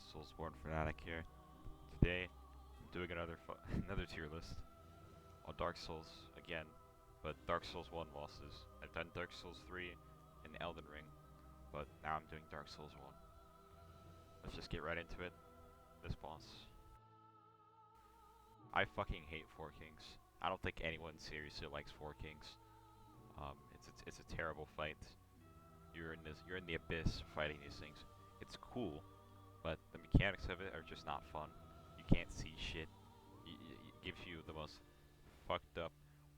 Soulsborne Fanatic here. Today, I'm doing another another tier list on Dark Souls again, but Dark Souls 1 bosses. I've done Dark Souls 3 and Elden Ring, but now I'm doing Dark Souls 1. Let's just get right into it. This boss. I fucking hate Four Kings. I don't think anyone seriously likes Four Kings. It's a terrible fight. You're in the abyss fighting these things. It's cool, but the mechanics of it are just not fun. You can't see shit. It gives you the most fucked up,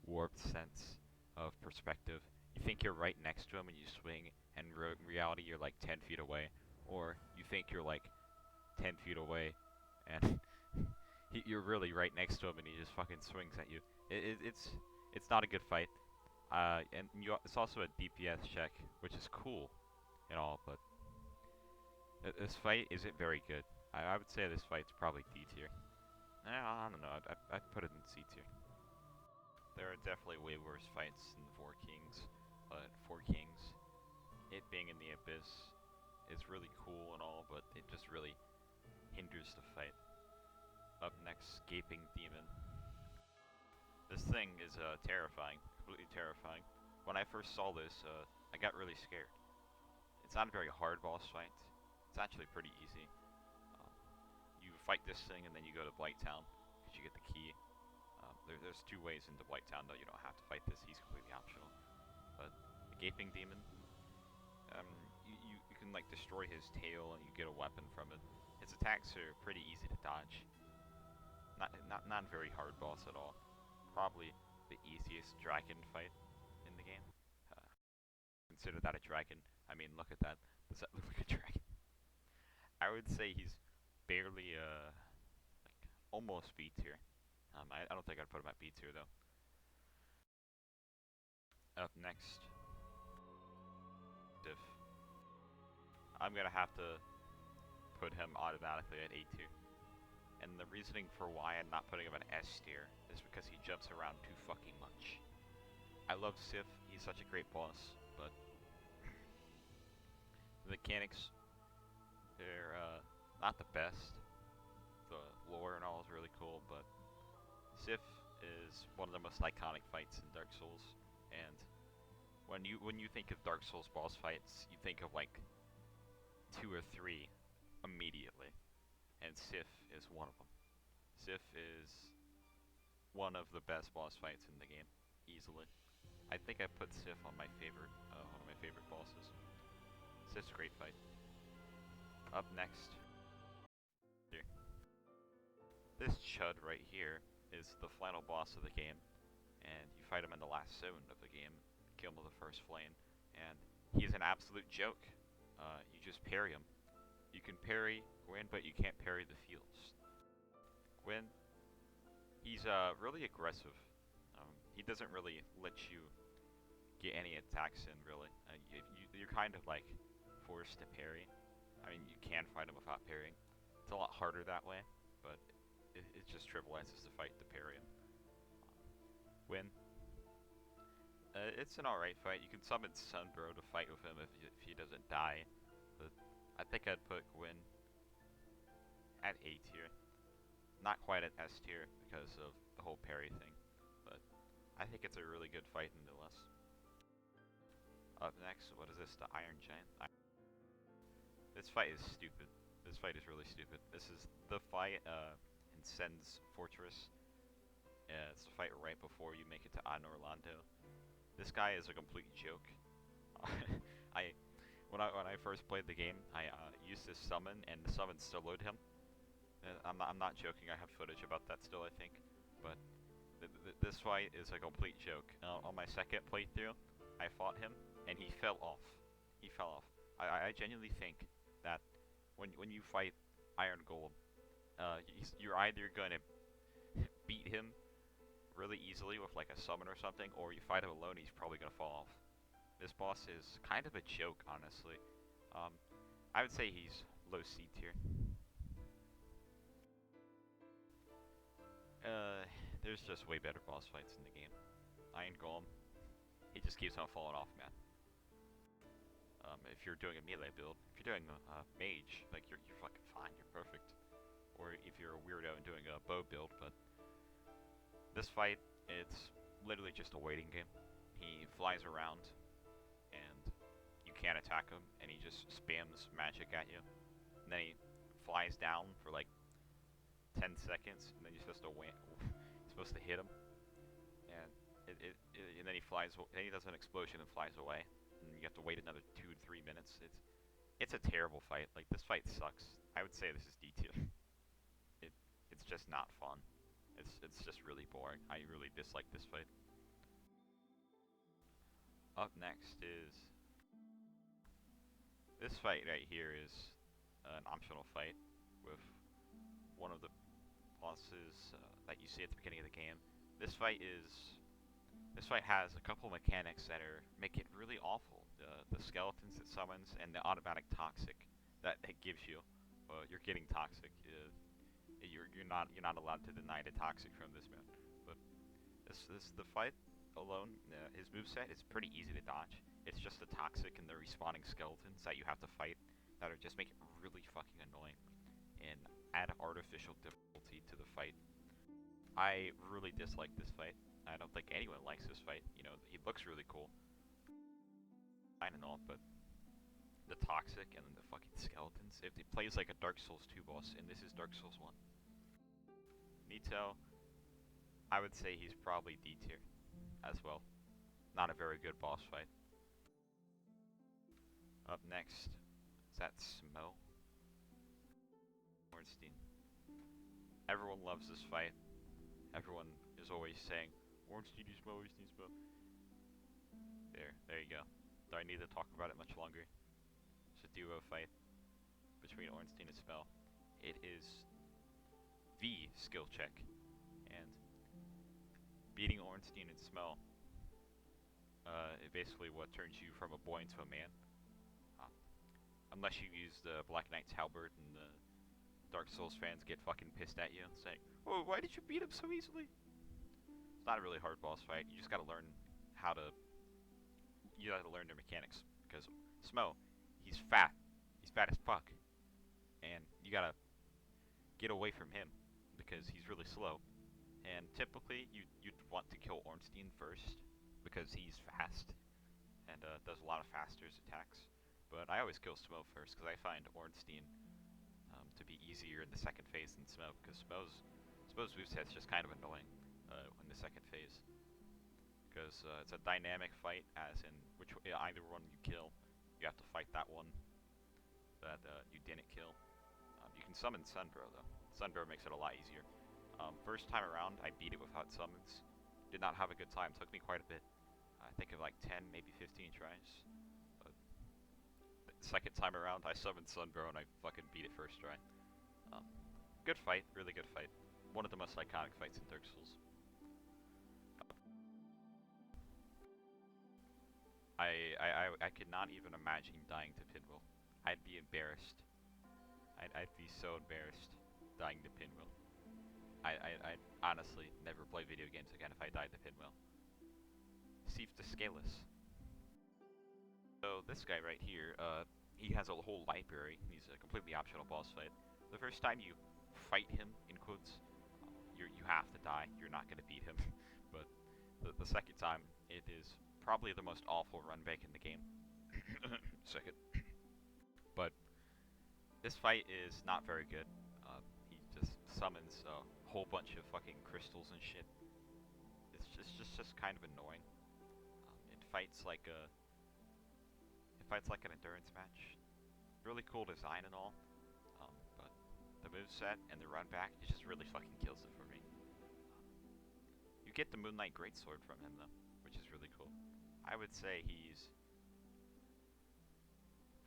warped sense of perspective. You think you're right next to him and you swing, and in reality you're like 10 feet away. Or you think you're like 10 feet away, and you're really right next to him and he just fucking swings at you. It's not a good fight. And it's also a DPS check, which is cool and all, but this fight isn't very good. I would say this fight's probably D tier. I don't know, I'd put it in C tier. There are definitely way worse fights than Four Kings, but Four Kings, it being in the abyss, is really cool and all, but it just really hinders the fight. Up next, Gaping Demon. This thing is terrifying, completely terrifying. When I first saw this, I got really scared. It's not a very hard boss fight. It's actually pretty easy. You fight this thing and then you go to Blighttown, because you get the key. There's two ways into Blighttown, though. You don't have to fight this, he's completely optional. But the Gaping Demon, you can like destroy his tail and you get a weapon from it. His attacks are pretty easy to dodge. Not a very hard boss at all. Probably the easiest dragon fight in the game. Consider that a dragon. I mean, look at that. Does that look like a dragon? I would say he's barely, like, almost B tier. I don't think I'd put him at B tier, though. Up next, Diff. I'm gonna have to put him automatically at A tier. And the reasoning for why I'm not putting him in S tier is because he jumps around too fucking much. I love Cinder, he's such a great boss, but the mechanics, they're not the best. The lore and all is really cool, but Cinder is one of the most iconic fights in Dark Souls, and when you think of Dark Souls boss fights, you think of like 2 or 3 immediately. And Cinder is one of them. Cinder is one of the best boss fights in the game, easily. I think I put Cinder on my favorite, one of my favorite bosses. Cinder's a great fight. Up next, here. This chud right here is the final boss of the game, and you fight him in the last zone of the game, kill him with the first flame, and he's an absolute joke. You just parry him. You can parry Gwyn, but you can't parry the fields. Gwyn, he's really aggressive. He doesn't really let you get any attacks in, really. You're kind of like forced to parry. I mean, you can fight him without parrying. It's a lot harder that way, but it just trivializes the fight to parry him. Gwyn, it's an alright fight. You can summon Sunbro to fight with him if he doesn't die, but I think I'd put Gwyn at A tier. Not quite at S tier because of the whole parry thing, but I think it's a really good fight nonetheless. Up next, what is this? The Iron Giant? This fight is stupid. This fight is really stupid. This is the fight in Sen's Fortress. It's the fight right before you make it to Orlando. This guy is a complete joke. When I first played the game, I used this summon, and the summon soloed him. I'm not joking. I have footage about that still, I think. But this fight is a complete joke. On my second playthrough, I fought him, and he fell off. He fell off. I genuinely think that when you fight Iron Golem, you're either gonna beat him really easily with like a summon or something, or you fight him alone, he's probably gonna fall off. This boss is kind of a joke, honestly. I would say he's low C tier. There's just way better boss fights in the game. Iron Golem, he just keeps on falling off, man. If you're doing a melee build, if you're doing a mage, like you're fucking fine, you're perfect. Or if you're a weirdo and doing a bow build, but this fight, it's literally just a waiting game. He flies around, and you can't attack him, and he just spams magic at you. And then he flies down for like 10 seconds, and then you're supposed to you're supposed to hit him, and and then he flies. Then he does an explosion and flies away, and you have to wait another 2 to 3 minutes. It's a terrible fight. Like, this fight sucks. I would say this is D tier. It's just not fun. It's just really boring. I really dislike this fight. Up next is this fight right here is an optional fight with one of the bosses that you see at the beginning of the game. This fight has a couple mechanics that make it really awful. The skeletons it summons and the automatic toxic that it gives you. You're getting toxic. You're not allowed to deny the toxic from this man. But the fight alone, his moveset is pretty easy to dodge. It's just the toxic and the respawning skeletons that you have to fight that are just make it really fucking annoying and add artificial difficulty to the fight. I really dislike this fight. I don't think anyone likes this fight. You know, he looks really cool, fine and all, but the toxic and the fucking skeletons. If it plays like a Dark Souls 2 boss, and this is Dark Souls 1. Nito, I would say he's probably D tier as well. Not a very good boss fight. Up next, is that Smough Ornstein. Everyone loves this fight. Everyone is always saying, Ornstein, Smough, Ornstein, Smough. There you go. Do I need to talk about it much longer? It's a duo fight between Ornstein and Smough. It is the skill check, and beating Ornstein and Smough is basically what turns you from a boy into a man. Unless you use the Black Knight's Halberd, and the Dark Souls fans get fucking pissed at you, saying, "Oh, why did you beat him so easily?" It's not a really hard boss fight. You just gotta learn you gotta learn their mechanics, because Smough, he's fat. He's fat as fuck. And you gotta get away from him, because he's really slow. And typically, you'd want to kill Ornstein first, because he's fast, and does a lot of faster's attacks. But I always kill Smough first, because I find Ornstein to be easier in the second phase than Smough, because Smough's moveset's just kind of annoying in the second phase. Because it's a dynamic fight, as in either one you kill, you have to fight that one that you didn't kill. You can summon Sunbro though. Sunbro makes it a lot easier. First time around, I beat it without summons. Did not have a good time. Took me quite a bit. I think of like 10, maybe 15 tries. But the second time around, I summoned Sunbro and I fucking beat it first try. Good fight, really good fight. One of the most iconic fights in Dark Souls. I could not even imagine dying to Pinwheel. I'd be embarrassed. I'd be so embarrassed dying to Pinwheel. I'd honestly never play video games again if I died to Pinwheel. Seath the Scaleless. So this guy right here, he has a whole library. He's a completely optional boss fight. The first time you fight him, in quotes, you have to die. You're not going to beat him. But the second time, it is probably the most awful run back in the game. Second. But this fight is not very good. He just summons a whole bunch of fucking crystals and shit. It's just kind of annoying. It fights like an endurance match. Really cool design and all. But the moveset and the run back, it just really fucking kills it for me. You get the Moonlight Greatsword from him though, which is really cool. I would say he's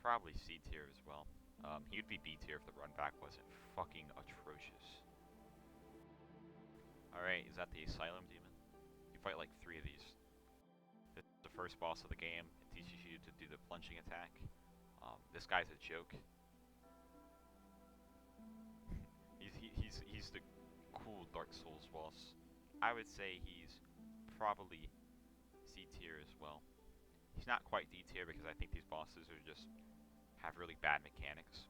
probably C tier as well. He'd be B tier if the run back wasn't fucking atrocious. Alright, is that the Asylum Demon? You fight like 3 of these. This is the first boss of the game. It teaches you to do the plunging attack. This guy's a joke. he's the cool Dark Souls boss. I would say he's probably C tier as well. He's not quite D tier because I think these bosses are just have really bad mechanics.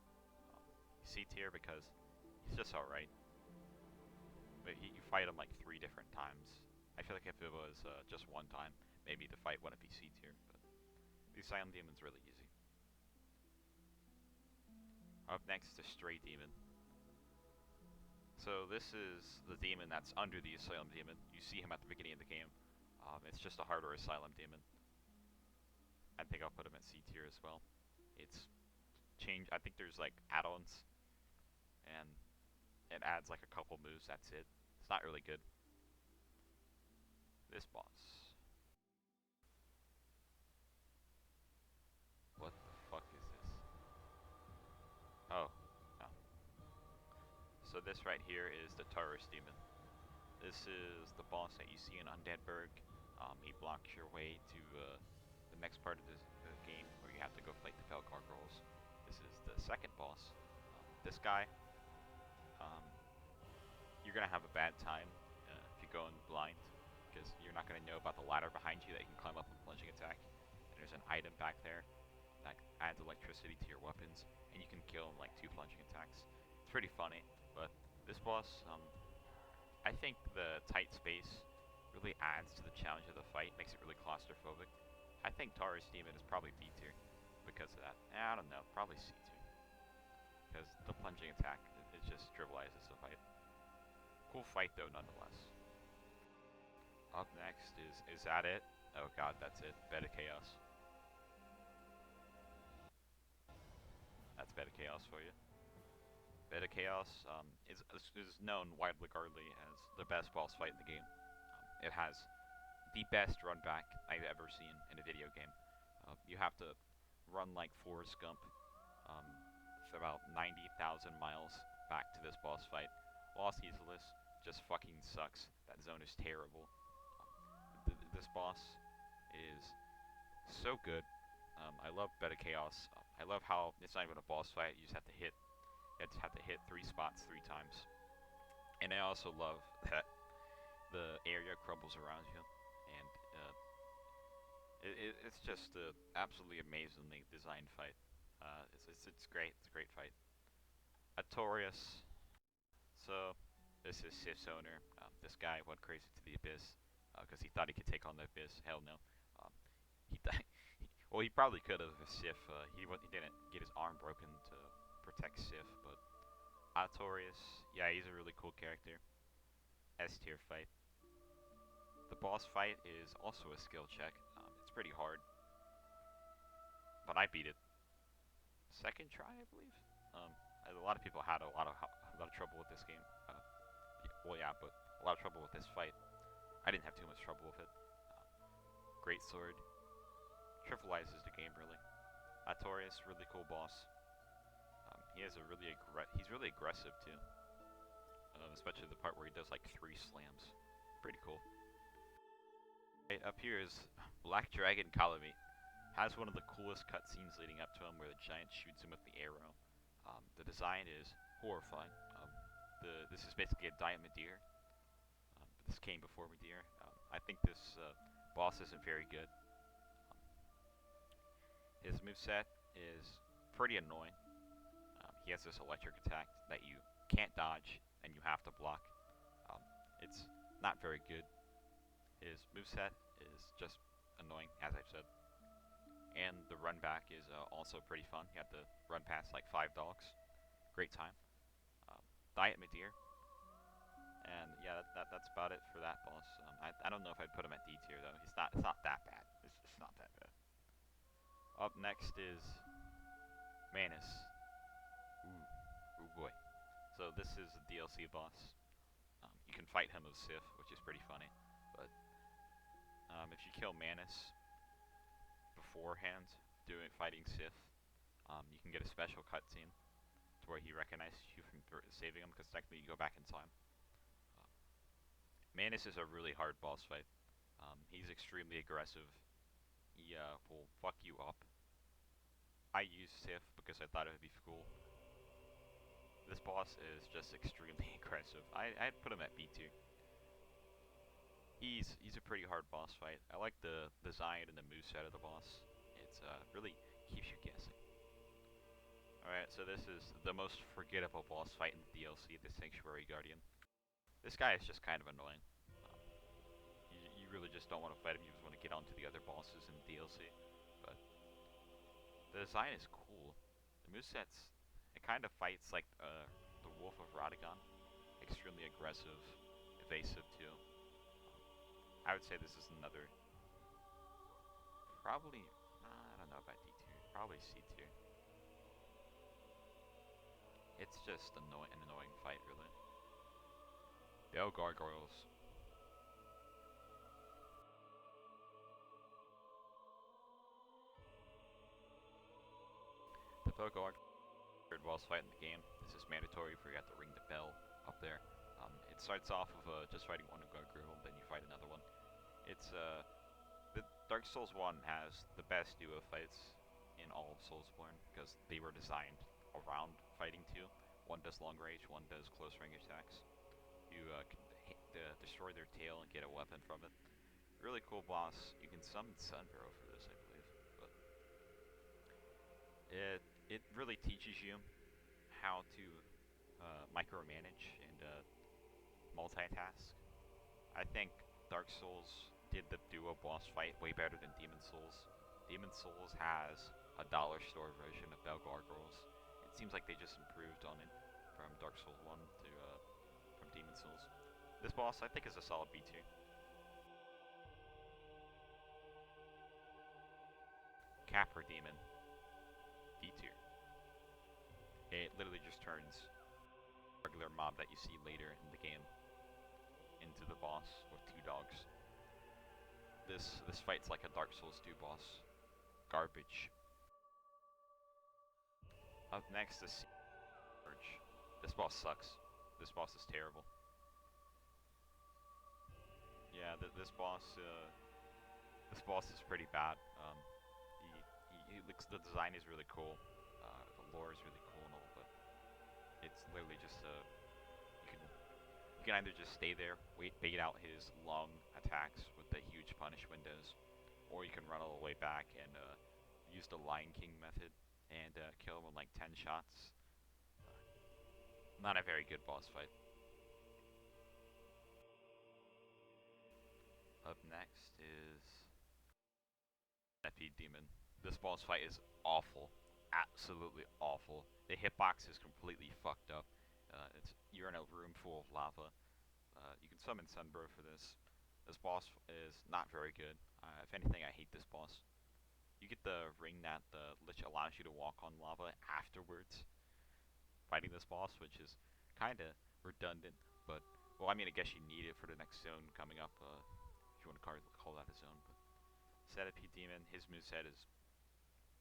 C tier because he's just alright. But you fight him like 3 different times. I feel like if it was just one time, maybe the fight wouldn't be C tier. But the Asylum Demon's really easy. Up next is Stray Demon. So this is the demon that's under the Asylum Demon. You see him at the beginning of the game. It's just a harder Asylum Demon. I think I'll put him at C tier as well. It's changed. I think there's like add-ons, and it adds like a couple moves. That's it. It's not really good. This boss. What the fuck is this? Oh, no. So this right here is the Taurus Demon. This is the boss that you see in Undeadburg. He blocks your way to the next part of the game where you have to go fight the Fell Gargoyles. This is the second boss. This guy, you're going to have a bad time if you go in blind, because you're not going to know about the ladder behind you that you can climb up with plunging attack. And there's an item back there that adds electricity to your weapons, and you can kill in like 2 plunging attacks. It's pretty funny, but this boss, I think the tight space really adds to the challenge of the fight, makes it really claustrophobic. I think Taurus Demon is probably D tier because of that. I don't know, probably C tier. Because the plunging attack, it just trivializes the fight. Cool fight though, nonetheless. Up next is that it? Oh god, that's it. Bed of Chaos. That's Bed of Chaos for you. Bed of Chaos is known widely as the best boss fight in the game. It has the best run back I've ever seen in a video game. You have to run like Forrest Gump for about 90,000 miles back to this boss fight. While Ceaseless just fucking sucks. That zone is terrible. This boss is so good. I love Bed of Chaos. I love how it's not even a boss fight. You just have to hit. You just have to hit 3 spots 3 times. And I also love that the area crumbles around you, and it's just an absolutely amazingly designed fight. It's great. It's a great fight. Atorias. So this is Sif's owner. This guy went crazy to the Abyss because he thought he could take on the Abyss. Hell no. He well, he probably could have if Sif. He didn't get his arm broken to protect Sif, but Atorias, yeah, he's a really cool character. S tier fight. The boss fight is also a skill check. It's pretty hard, but I beat it. Second try, I believe. A lot of people had a lot of trouble with this game. Well, yeah, but a lot of trouble with this fight. I didn't have too much trouble with it. Great sword. Trivializes the game really. Atorias, really cool boss. He has a he's really aggressive too. Especially the part where he does like 3 slams. Pretty cool. Right, up here is Black Dragon Kalameat. Has one of the coolest cutscenes leading up to him where the giant shoots him with the arrow. The design is horrifying. This is basically a giant Medeer. This came before Medeer. I think this boss isn't very good. His moveset is pretty annoying. He has this electric attack that you can't dodge and you have to block. It's not very good. His moveset is just annoying, as I've said. And the run back is also pretty fun. You have to run past like 5 dogs. Great time. Diet Medeer. And yeah, that's about it for that boss. I don't know if I'd put him at D tier though. It's not that bad. It's not that bad. Up next is Manus. Ooh boy. So this is a DLC boss. You can fight him with Sif, which is pretty funny. But if you kill Manus beforehand, fighting Sif, you can get a special cutscene to where he recognizes you from saving him, because technically you go back in time. Manus is a really hard boss fight. He's extremely aggressive. He will fuck you up. I used Sif because I thought it would be cool. This boss is just extremely aggressive. I'd put him at B tier. He's a pretty hard boss fight. I like the design and the moveset of the boss. It's really keeps you guessing. Alright, so this is the most forgettable boss fight in the DLC, the Sanctuary Guardian. This guy is just kind of annoying. You really just don't want to fight him, you just want to get onto the other bosses in the DLC. But the design is cool. The moveset's, it kind of fights like the Wolf of Radagon. Extremely aggressive, evasive too. I would say this is another, probably, I don't know about D tier, probably C tier. It's just an annoying fight, really. The Gargoyles. The Gargoyles boss fight in the game. This is mandatory for you have to ring the bell up there. It starts off with just fighting one Gargoyle, then you fight another one. It's the Dark Souls 1 has the best duo fights in all of Soulsborne because they were designed around fighting two. One does long range, one does close range attacks. You can destroy their tail and get a weapon from it. Really cool boss. You can summon Cinder for this, I believe. But it really teaches you how to micromanage and multitask. I think Dark Souls did the duo boss fight way better than Demon Souls. Demon Souls has a dollar store version of Bell Gargoyles. It seems like they just improved on it from Dark Souls 1 to from Demon Souls. This boss I think is a solid B tier. Capra Demon, D tier. It literally just turns a regular mob that you see later in the game into the boss with two dogs. This fight's like a Dark Souls 2 boss. Garbage. Up next is Firesage. This boss sucks. This boss is terrible. Yeah, this boss is pretty bad. He looks, the design is really cool. The lore is really cool and all, but it's literally just you can either just stay there, bait out his long attacks with the huge punish windows, or you can run all the way back and use the Lion King method and kill him in like 10 shots. Not a very good boss fight. Up next is Centipede Demon. This boss fight is awful. Absolutely awful. The hitbox is completely fucked up. You're in a room full of lava. You can summon Sunbro for this. This boss is not very good. If anything, I hate this boss. You get the ring that which allows you to walk on lava afterwards, fighting this boss, which is kind of redundant. But well, I mean, I guess you need it for the next zone coming up, if you want to call that a zone. But Centipede Demon, his moveset is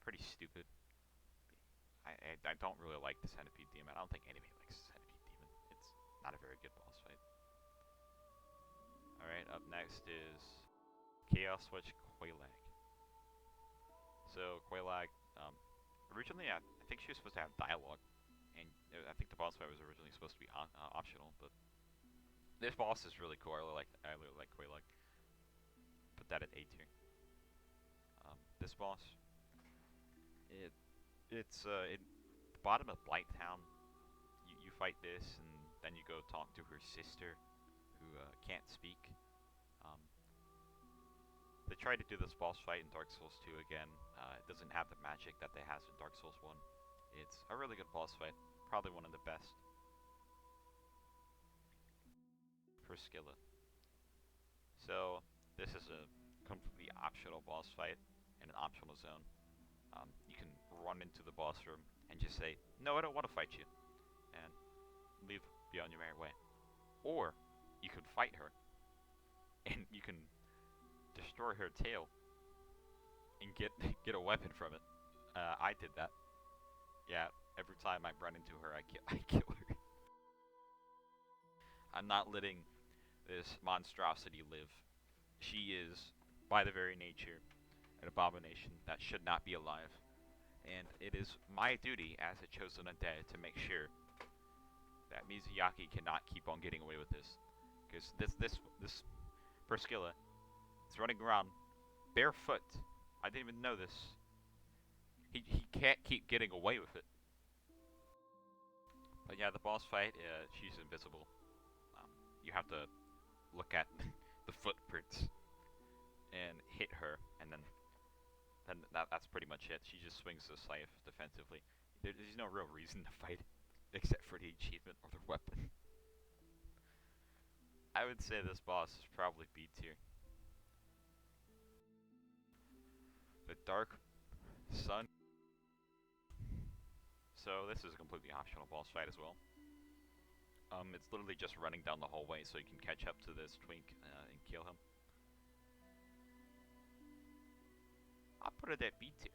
pretty stupid. I don't really like the Centipede Demon. I don't think anybody likes the Centipede Demon. It's not a very good boss fight. Alright, up next is Chaos Witch Quelaaq. So Quelaaq, originally I think she was supposed to have dialogue, and I think the boss fight was originally supposed to be optional, but this boss is really cool. I really like Quelaaq. Put that at A tier. This boss, it's in the bottom of Blight Town. You fight this, and then you go talk to her sister, who can't speak. They tried to do this boss fight in Dark Souls 2 again. It doesn't have the magic that they has in Dark Souls 1. It's a really good boss fight, probably one of the best. Priscilla. So this is a completely optional boss fight in an optional zone. You can run into the boss room and just say, "No, I don't want to fight you," and leave, be on your merry way. Or you can fight her, and you can destroy her tail and get a weapon from it. I did that. Yeah, every time I run into her, I kill her. I'm not letting this monstrosity live. She is, by the very nature, an abomination that should not be alive. And it is my duty as a chosen undead to make sure that Mizuyaki cannot keep on getting away with this. Because Priscilla. It's running around barefoot. I didn't even know this. He can't keep getting away with it. But yeah, the boss fight, she's invisible. You have to look at the footprints and hit her, and then that's pretty much it. She just swings the scythe defensively. There's no real reason to fight except for the achievement or the weapon. I would say this boss is probably B tier. The Dark Sun. So this is a completely optional boss fight as well. It's literally just running down the hallway so you can catch up to this twink and kill him. I'll put it at B tier.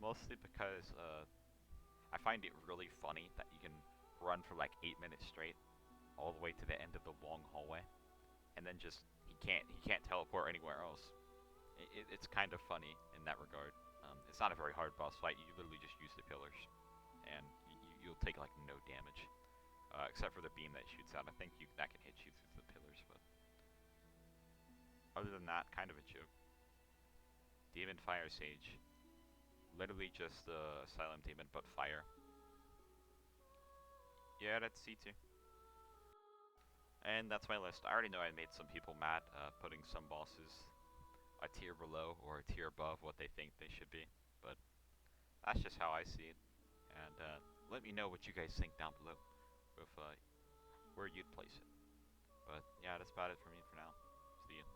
Mostly because I find it really funny that you can run for like 8 minutes straight, all the way to the end of the long hallway, and then just he can't teleport anywhere else. It's kind of funny in that regard. It's not a very hard boss fight. You literally just use the pillars, and you'll take like no damage, except for the beam that shoots out. I think that can hit you through the pillars, but other than that, kind of a joke. Demon Firesage. Literally just Asylum Demon, but fire. Yeah, that's C2. And that's my list. I already know I made some people mad putting some bosses a tier below or a tier above what they think they should be. But that's just how I see it. And let me know what you guys think down below with where you'd place it. But yeah, that's about it for me for now. See ya.